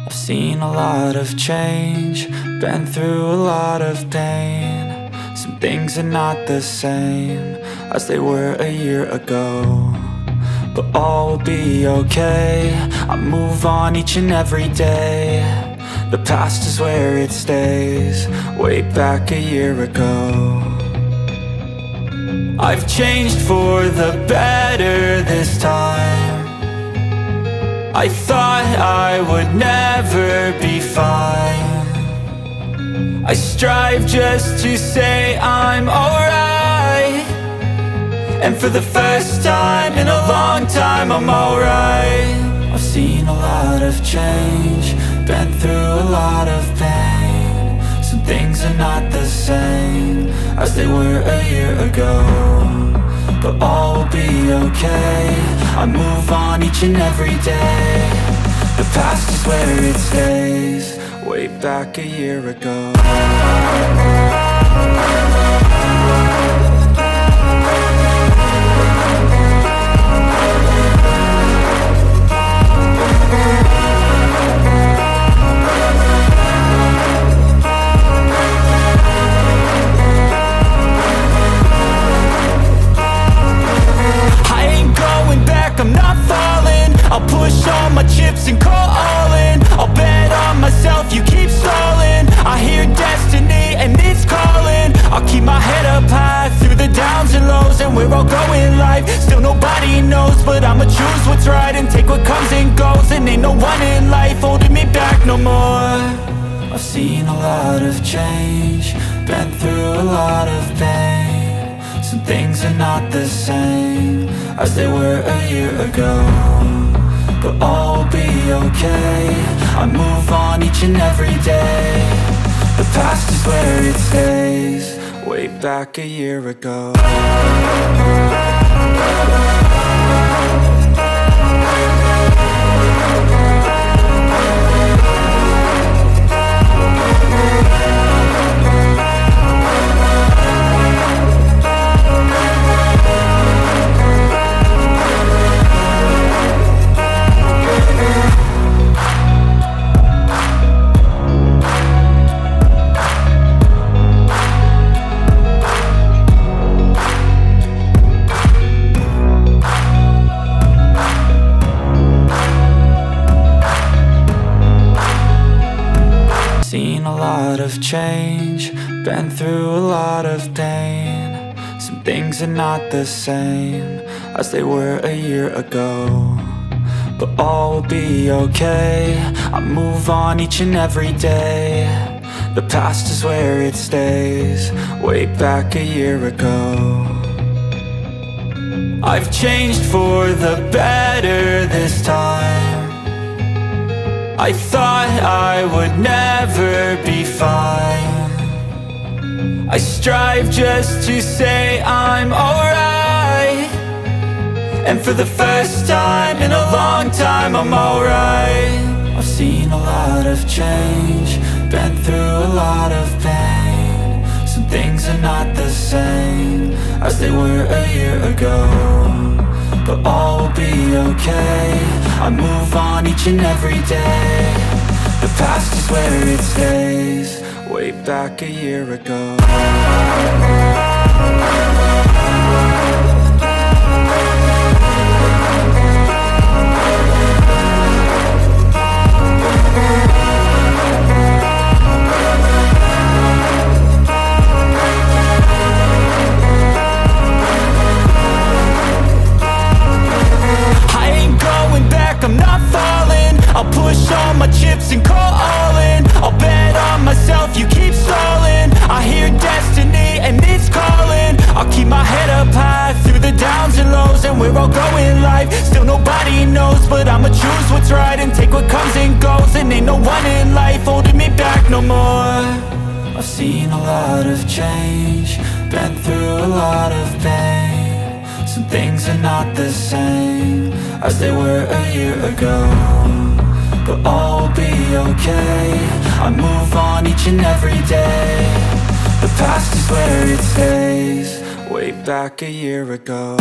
I've seen a lot of change, been through a lot of pain. Some things are not the same as they were a year ago, but all will be okay. I move on each and every day. The past is where it stays, way back a year ago. I've changed for the better this time. I thought I would never be fine. I strive just to say I'm alright, and for the first time in a long time I'm alright. I've seen a lot of change, been through a lot of pain. Some things are not the same as they were a year ago, but all will be okay. I move on each and every day. The past is where it stays, way back a year ago. I'm not falling, I'll push all my chips and call all in. I'll bet on myself, you keep stalling. I hear destiny and it's calling. I'll keep my head up high through the downs and lows, and we're all going live. Still nobody knows, but I'ma choose what's right and take what comes and goes. And ain't no one in life holding me back no more. I've seen a lot of change, been through a lot of pain. Some things are not the same as they were a year ago, but all will be okay. I move on each and every day. The past is where it stays, way back a year ago. Seen a lot of change, been through a lot of pain. Some things are not the same as they were a year ago, but all will be okay. I move on each and every day. The past is where it stays, way back a year ago. I've changed for the better this time. I thought I would never be fine. I strive just to say I'm alright, and for the first time in a long time I'm alright. I've seen a lot of change, been through a lot of pain. Some things are not the same as they were a year ago, but all will be okay. I move on each and every day. The past is where it stays, way back a year ago. I'm not falling, I'll push all my chips and call all in. I'll bet on myself, you keep stalling. I hear destiny and it's calling. I'll keep my head up high through the downs and lows, and we're all going live. Still nobody knows, but I'ma choose what's right and take what comes and goes. And ain't no one in life holding me back no more. I've seen a lot of change, been through a lot of pain. Some things are not the same as they were a year ago, but all will be okay. I move on each and every day. The past is where it stays, way back a year ago.